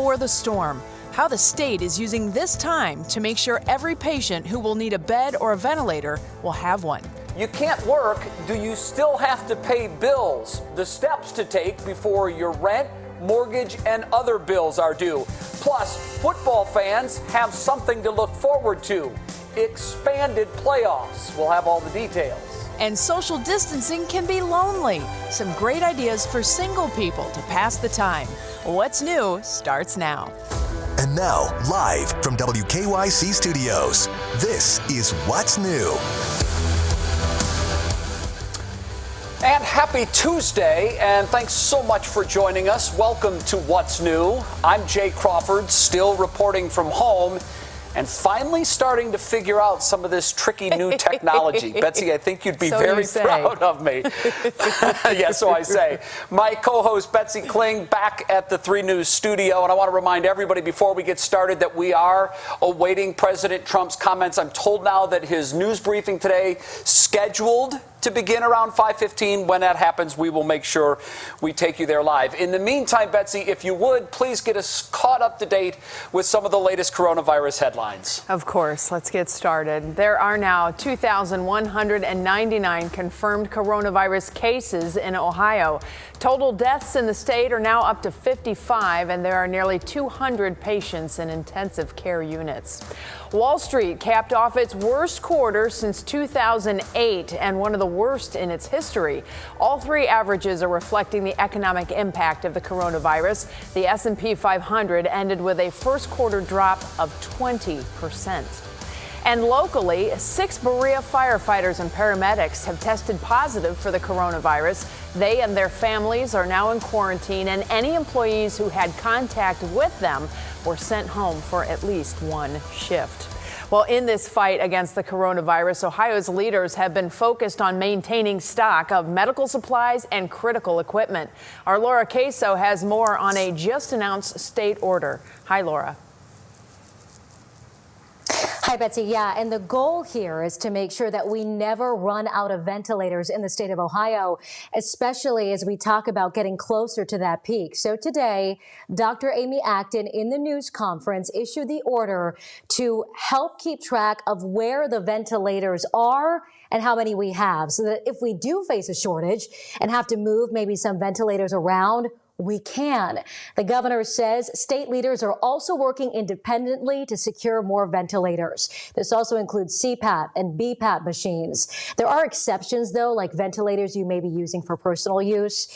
before the storm. How the state is using this time to make sure every patient who will need a bed or a ventilator will have one. You can't work. Do you still have to pay bills? The steps to take before your rent, mortgage, and other bills are due. Plus, football fans have something to look forward to. Expanded playoffs. We'll have all the details. And social distancing can be lonely. Some great ideas for single people to pass the time. What's New starts now. And now, live from WKYC Studios, this is What's New. And happy Tuesday, and thanks so much for joining us. Welcome to What's New. I'm Jay Crawford, still reporting from home, and finally starting to figure out some of this tricky new technology. Betsy, I think you'd be very proud of me. Yeah, so I say. My co-host Betsy Kling back at the 3 News studio, and I want to remind everybody before we get started that we are awaiting President Trump's comments. I'm told now that his news briefing today scheduled to begin around 5:15. When that happens, we will make sure we take you there live. In the meantime, Betsy, if you would, please get us caught up to date with some of the latest coronavirus headlines. Of course, let's get started. There are now 2,199 confirmed coronavirus cases in Ohio. Total deaths in the state are now up to 55, and there are nearly 200 patients in intensive care units. Wall Street capped off its worst quarter since 2008 and one of the worst in its history. All 3 averages are reflecting the economic impact of the coronavirus. The S&P 500 ended with a first quarter drop of 20%. And locally, 6 Berea firefighters and paramedics have tested positive for the coronavirus. They and their families are now in quarantine, and any employees who had contact with them were sent home for at least 1 shift. Well, in this fight against the coronavirus, Ohio's leaders have been focused on maintaining stock of medical supplies and critical equipment. Our Laura Queso has more on a just-announced state order. Hi, Laura. Hi, Betsy. Yeah, and the goal here is to make sure that we never run out of ventilators in the state of Ohio, especially as we talk about getting closer to that peak. So today, Dr. Amy Acton in the news conference issued the order to help keep track of where the ventilators are and how many we have, so that if we do face a shortage and have to move maybe some ventilators around, we can. The governor says state leaders are also working independently to secure more ventilators. This also includes CPAP and BPAP machines. There are exceptions, though, like ventilators you may be using for personal use.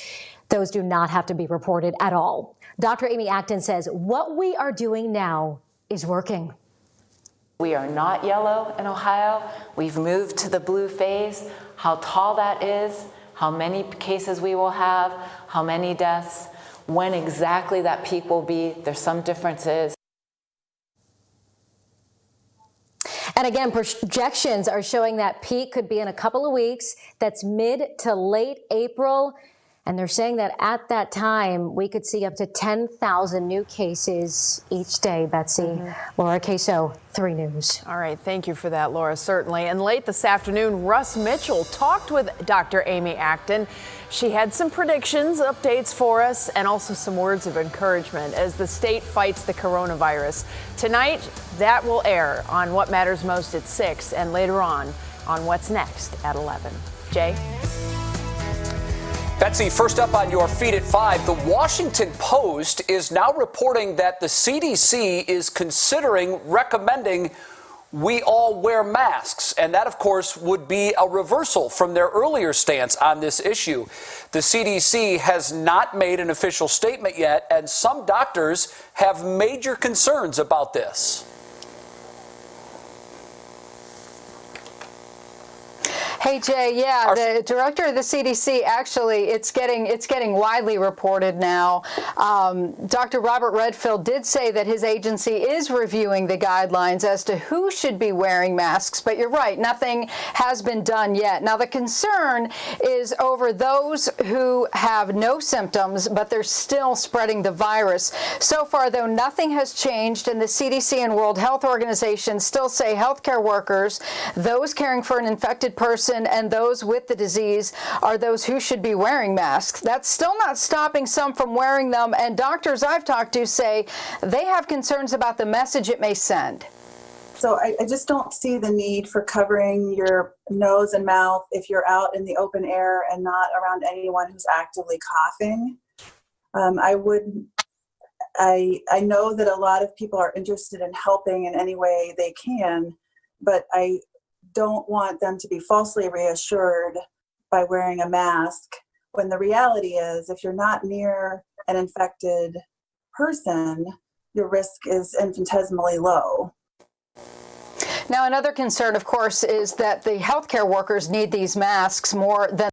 Those do not have to be reported at all. Dr. Amy Acton says what we are doing now is working. We are not yellow in Ohio. We've moved to the blue phase. How tall that is, how many cases we will have, how many deaths, when exactly that peak will be. There's some differences. And again, projections are showing that peak could be in a couple of weeks. That's mid to late April. And they're saying that at that time, we could see up to 10,000 new cases each day, Betsy. Laura Queso, 3 News. All right. Thank you for that, Laura, certainly. And late this afternoon, Russ Mitchell talked with Dr. Amy Acton. She had some predictions, updates for us, and also some words of encouragement as the state fights the coronavirus. Tonight, that will air on What Matters Most at 6 and later on What's Next at 11. Jay? Betsy, first up on your feed at 5, the Washington Post is now reporting that the CDC is considering recommending we all wear masks. And that, of course, would be a reversal from their earlier stance on this issue. The CDC has not made an official statement yet, and some doctors have major concerns about this. Hey, Jay, yeah, the director of the CDC, actually, it's getting widely reported now. Dr. Robert Redfield did say that his agency is reviewing the guidelines as to who should be wearing masks, but you're right, nothing has been done yet. Now, the concern is over those who have no symptoms, but they're still spreading the virus. So far, though, nothing has changed, and the CDC and World Health Organization still say healthcare workers, those caring for an infected person, infection and those with the disease are those who should be wearing masks. That's still not stopping some from wearing them, and doctors I've talked to say they have concerns about the message it may send. So I just don't see the need for covering your nose and mouth if you're out in the open air and not around anyone who's actively coughing. I know that a lot of people are interested in helping in any way they can, but I don't want them to be falsely reassured by wearing a mask when the reality is if you're not near an infected person, your risk is infinitesimally low. Now, another concern, of course, is that the healthcare workers need these masks more than